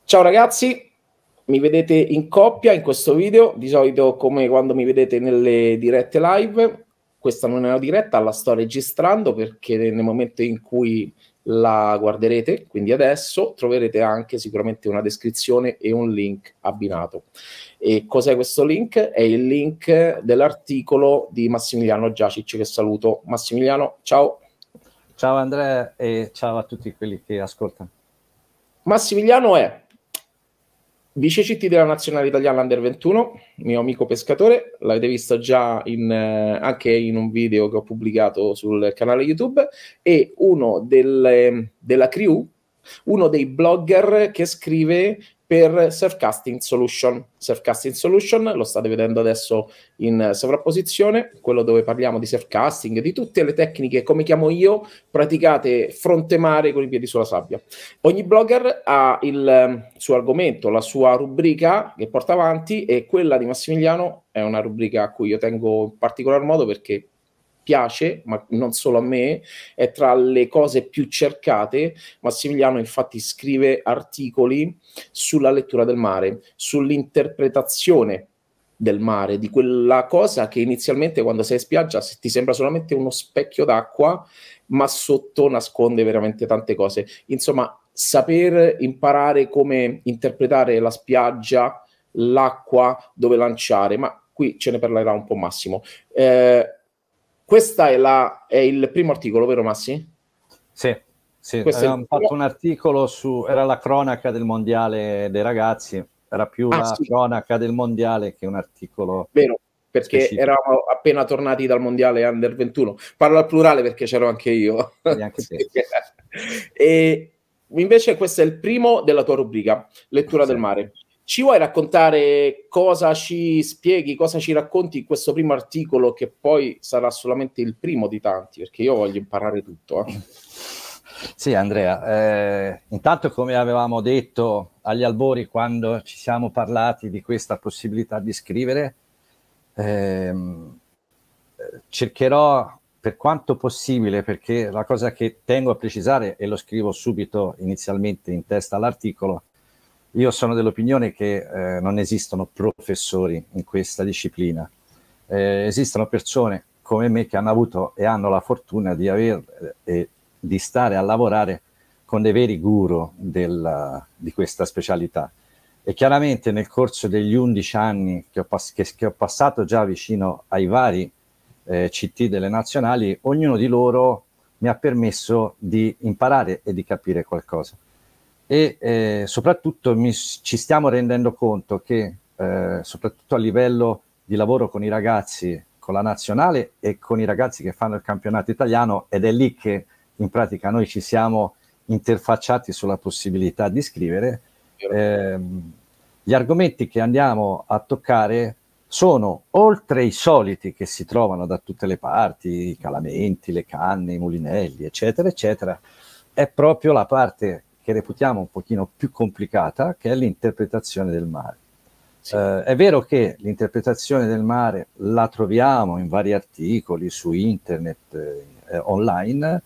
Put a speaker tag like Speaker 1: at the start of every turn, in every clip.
Speaker 1: Ciao ragazzi, mi vedete in coppia in questo video, di solito come quando mi vedete nelle dirette live. Questa non è una diretta, la sto registrando perché nel momento in cui la guarderete, quindi adesso, troverete anche sicuramente una descrizione e un link abbinato. E cos'è questo link? È il link dell'articolo di Massimiliano Giacic, che saluto. Massimiliano, ciao.
Speaker 2: Ciao Andrea e ciao a tutti quelli che ascoltano.
Speaker 1: Massimiliano è vice CT della nazionale italiana Under 21, mio amico pescatore, l'avete visto già anche in un video che ho pubblicato sul canale YouTube, e uno della crew, uno dei blogger che scrive per Surfcasting Solution. Surfcasting Solution lo state vedendo adesso in sovrapposizione, quello dove parliamo di surfcasting, di tutte le tecniche, come chiamo io, praticate fronte mare con i piedi sulla sabbia. Ogni blogger ha il suo argomento, la sua rubrica che porta avanti, e quella di Massimiliano è una rubrica a cui io tengo in particolar modo perché piace, ma non solo a me, è tra le cose più cercate. Massimiliano infatti scrive articoli sulla lettura del mare, sull'interpretazione del mare, di quella cosa che inizialmente quando sei in spiaggia ti sembra solamente uno specchio d'acqua, ma sotto nasconde veramente tante cose. Insomma, saper imparare come interpretare la spiaggia, l'acqua, dove lanciare, ma qui ce ne parlerà un po' Massimo. Questa è il primo articolo, vero Massi?
Speaker 2: Sì, avevamo fatto un articolo era la cronaca del mondiale dei ragazzi, era più cronaca del mondiale che un articolo.
Speaker 1: Vero, perché specifico. Eravamo appena tornati dal mondiale Under 21, parlo al plurale perché c'ero anche io.
Speaker 2: E anche te.
Speaker 1: E invece questo è il primo della tua rubrica, lettura del mare. Ci vuoi raccontare cosa ci spieghi, cosa ci racconti in questo primo articolo, che poi sarà solamente il primo di tanti, perché io voglio imparare tutto.
Speaker 2: Sì, Andrea, intanto, come avevamo detto agli albori quando ci siamo parlati di questa possibilità di scrivere, cercherò per quanto possibile, perché la cosa che tengo a precisare, e lo scrivo subito inizialmente in testa all'articolo, io sono dell'opinione che non esistono professori in questa disciplina. Esistono persone come me che hanno avuto e hanno la fortuna di stare a lavorare con dei veri guru di questa specialità. E chiaramente nel corso degli 11 anni che ho passato già vicino ai vari CT delle nazionali, ognuno di loro mi ha permesso di imparare e di capire qualcosa. E soprattutto ci stiamo rendendo conto che soprattutto a livello di lavoro con i ragazzi, con la nazionale e con i ragazzi che fanno il campionato italiano, ed è lì che in pratica noi ci siamo interfacciati sulla possibilità di scrivere, gli argomenti che andiamo a toccare sono, oltre i soliti che si trovano da tutte le parti, i calamenti, le canne, i mulinelli, eccetera, eccetera, è proprio la parte che reputiamo un pochino più complicata, che è l'interpretazione del mare. Sì. È vero che l'interpretazione del mare la troviamo in vari articoli su internet, online,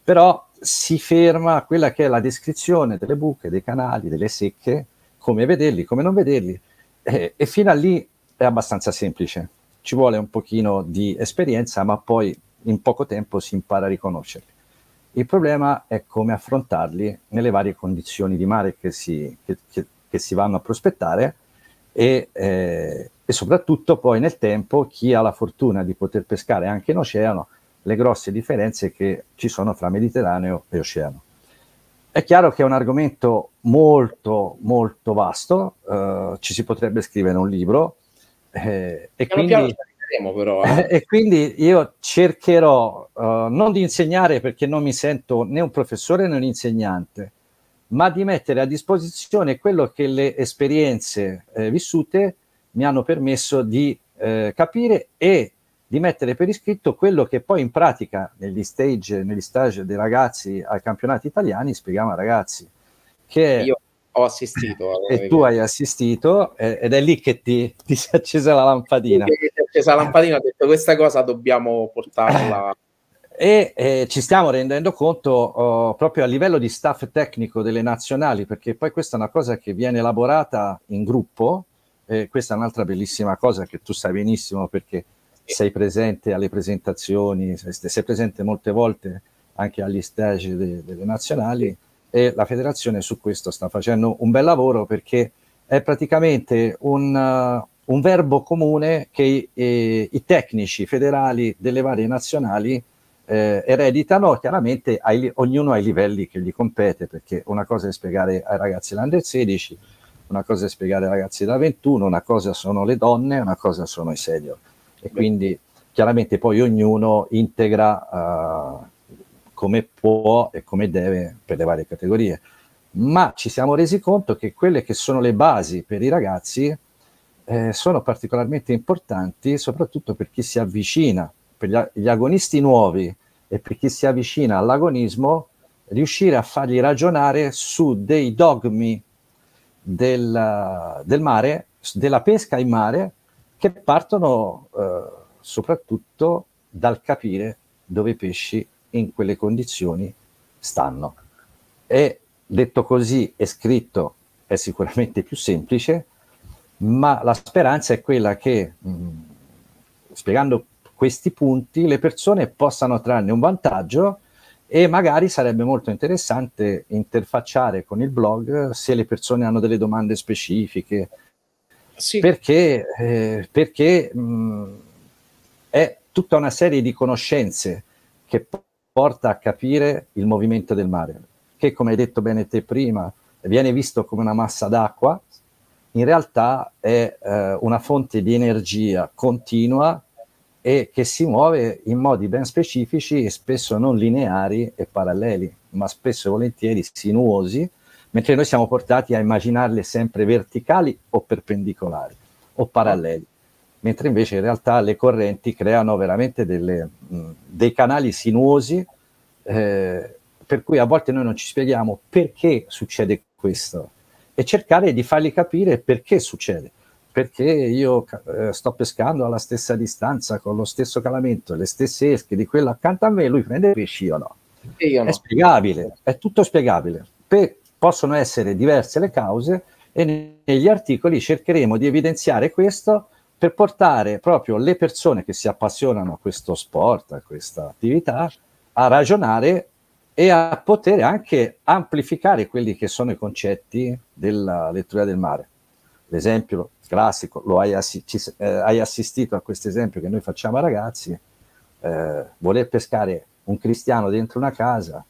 Speaker 2: però si ferma a quella che è la descrizione delle buche, dei canali, delle secche, come vederli, come non vederli, e fino a lì è abbastanza semplice. Ci vuole un pochino di esperienza, ma poi in poco tempo si impara a riconoscerli. Il problema è come affrontarli nelle varie condizioni di mare che si vanno a prospettare, e soprattutto poi nel tempo chi ha la fortuna di poter pescare anche in oceano, le grosse differenze che ci sono fra Mediterraneo e oceano. È chiaro che è un argomento molto molto vasto, ci si potrebbe scrivere un libro, e quindi...
Speaker 1: Però,
Speaker 2: e quindi io cercherò non di insegnare, perché non mi sento né un professore né un insegnante, ma di mettere a disposizione quello che le esperienze vissute mi hanno permesso di capire, e di mettere per iscritto quello che poi in pratica negli stage dei ragazzi ai campionati italiani spieghiamo ai ragazzi. Che
Speaker 1: io ho assistito.
Speaker 2: E tu hai assistito, ed è lì che ti si è accesa la lampadina.
Speaker 1: Si è accesa la lampadina, ho detto questa cosa dobbiamo portarla.
Speaker 2: ci stiamo rendendo conto proprio a livello di staff tecnico delle nazionali, perché poi questa è una cosa che viene elaborata in gruppo, questa è un'altra bellissima cosa che tu sai benissimo perché sei presente alle presentazioni, sei presente molte volte anche agli stage delle nazionali, e la federazione su questo sta facendo un bel lavoro, perché è praticamente un verbo comune che i tecnici federali delle varie nazionali ereditano, chiaramente ognuno ai livelli che gli compete, perché una cosa è spiegare ai ragazzi l'Under 16, una cosa è spiegare ai ragazzi da 21, una cosa sono le donne, una cosa sono i senior, e quindi chiaramente poi ognuno integra come può e come deve per le varie categorie, ma ci siamo resi conto che quelle che sono le basi per i ragazzi sono particolarmente importanti, soprattutto per chi si avvicina, per gli agonisti nuovi e per chi si avvicina all'agonismo, riuscire a fargli ragionare su dei dogmi del mare, della pesca in mare, che partono soprattutto dal capire dove i pesci in quelle condizioni stanno. E detto così e scritto è sicuramente più semplice, ma la speranza è quella che spiegando questi punti le persone possano trarne un vantaggio, e magari sarebbe molto interessante interfacciare con il blog se le persone hanno delle domande specifiche, sì. perché è tutta una serie di conoscenze che porta a capire il movimento del mare, che come hai detto bene te prima viene visto come una massa d'acqua, in realtà è una fonte di energia continua e che si muove in modi ben specifici e spesso non lineari e paralleli, ma spesso e volentieri sinuosi, mentre noi siamo portati a immaginarle sempre verticali o perpendicolari o paralleli, mentre invece in realtà le correnti creano veramente dei canali sinuosi, per cui a volte noi non ci spieghiamo perché succede questo, e cercare di fargli capire perché succede. Perché io sto pescando alla stessa distanza, con lo stesso calamento, le stesse esche di quello accanto a me, lui prende pesci o no? Io no. È spiegabile, è tutto spiegabile. Possono essere diverse le cause, e negli articoli cercheremo di evidenziare questo per portare proprio le persone che si appassionano a questo sport, a questa attività, a ragionare e a poter anche amplificare quelli che sono i concetti della lettura del mare. L'esempio classico, hai assistito a questo esempio che noi facciamo ai ragazzi, voler pescare un cristiano dentro una casa,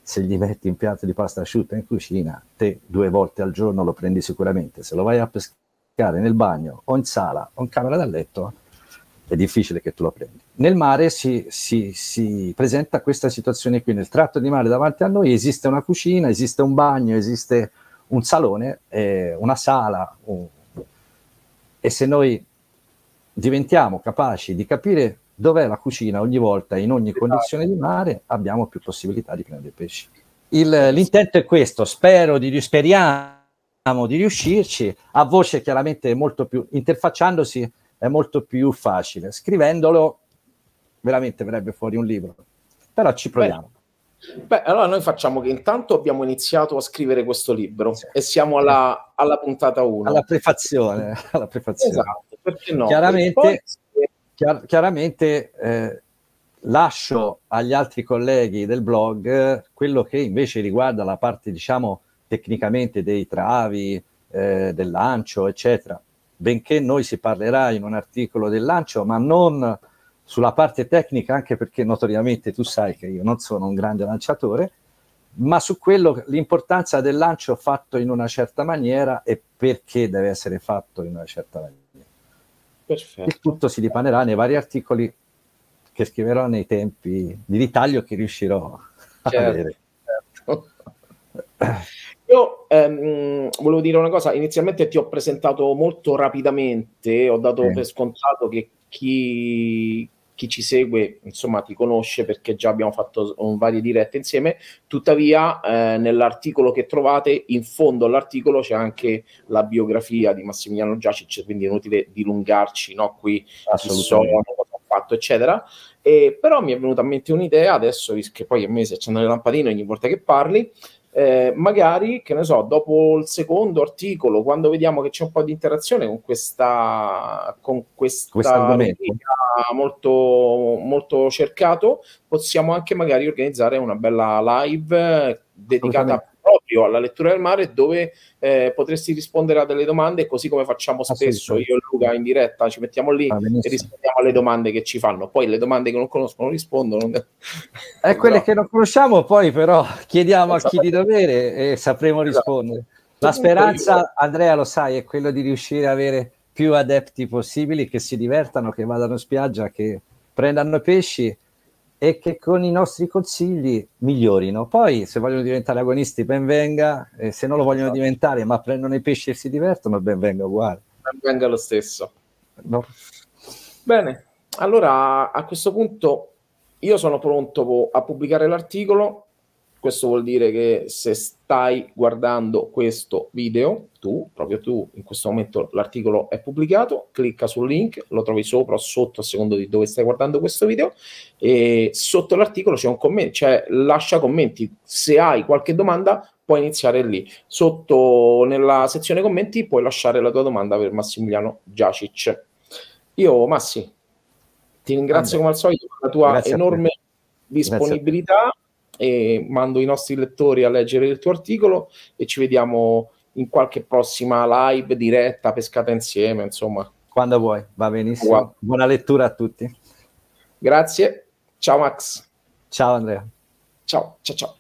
Speaker 2: se gli metti un piatto di pasta asciutta in cucina, te 2 volte al giorno lo prendi sicuramente. Se lo vai a pescare nel bagno o in sala o in camera da letto, è difficile che tu lo prendi. Nel mare si presenta questa situazione qui, nel tratto di mare davanti a noi esiste una cucina, esiste un bagno, esiste un salone, una sala, e se noi diventiamo capaci di capire dov'è la cucina ogni volta, in ogni condizione di mare, abbiamo più possibilità di prendere pesci. L'intento è questo, speriamo di riuscirci. A voce chiaramente è molto più, interfacciandosi è molto più facile, scrivendolo veramente verrebbe fuori un libro, però ci proviamo.
Speaker 1: Beh, allora noi facciamo che intanto abbiamo iniziato a scrivere questo libro, sì, e siamo alla puntata 1.
Speaker 2: Alla prefazione.
Speaker 1: Esatto, perché no?
Speaker 2: Chiaramente lascio agli altri colleghi del blog quello che invece riguarda la parte, diciamo, tecnicamente dei travi, del lancio, eccetera. Benché noi si parlerà in un articolo del lancio, ma non sulla parte tecnica, anche perché notoriamente tu sai che io non sono un grande lanciatore, ma su quello, l'importanza del lancio fatto in una certa maniera e perché deve essere fatto in una certa maniera. Perfetto. Il tutto si dipanerà nei vari articoli che scriverò nei tempi di ritaglio che riuscirò a avere.
Speaker 1: Certo. Io volevo dire una cosa, inizialmente ti ho presentato molto rapidamente, ho dato per scontato che chi ci segue, insomma, ti conosce perché già abbiamo fatto varie dirette insieme, tuttavia nell'articolo che trovate, in fondo all'articolo c'è anche la biografia di Massimiliano Giacic, quindi è inutile dilungarci, no, qui chi sono, cosa ho fatto, eccetera. Però mi è venuta a mente un'idea adesso, visto che poi a me si accendono le lampadine ogni volta che parli. Magari, che ne so, dopo il secondo articolo, quando vediamo che c'è un po' di interazione con questa rubrica molto, molto cercato, possiamo anche magari organizzare una bella live dedicata proprio alla lettura del mare, dove potresti rispondere a delle domande, così come facciamo spesso io e Luca in diretta, ci mettiamo lì e rispondiamo alle domande che ci fanno. Poi le domande che non conoscono rispondono.
Speaker 2: Quelle che non conosciamo poi però chiediamo a chi di dovere e sapremo rispondere. La speranza, Andrea, lo sai, è quello di riuscire a avere più adepti possibili, che si divertano, che vadano in spiaggia, che prendano pesci e che con i nostri consigli migliorino. Poi se vogliono diventare agonisti ben venga, e se non lo vogliono diventare ma prendono i pesci e si divertono, ben venga uguale.
Speaker 1: Ben venga lo stesso. No. Bene, allora a questo punto io sono pronto a pubblicare l'articolo. Questo vuol dire che se stai guardando questo video, proprio tu, in questo momento l'articolo è pubblicato, clicca sul link, lo trovi sopra o sotto a secondo di dove stai guardando questo video, e sotto l'articolo c'è un commento, cioè lascia commenti. Se hai qualche domanda puoi iniziare lì. Sotto nella sezione commenti puoi lasciare la tua domanda per Massimiliano Giacic. Io, Massi, ti ringrazio come al solito per la tua enorme disponibilità e mando i nostri lettori a leggere il tuo articolo e ci vediamo in qualche prossima live, diretta, pescata insieme, insomma.
Speaker 2: Quando vuoi, va benissimo. Buona lettura a tutti.
Speaker 1: Grazie. Ciao Max.
Speaker 2: Ciao Andrea.
Speaker 1: Ciao, ciao, ciao.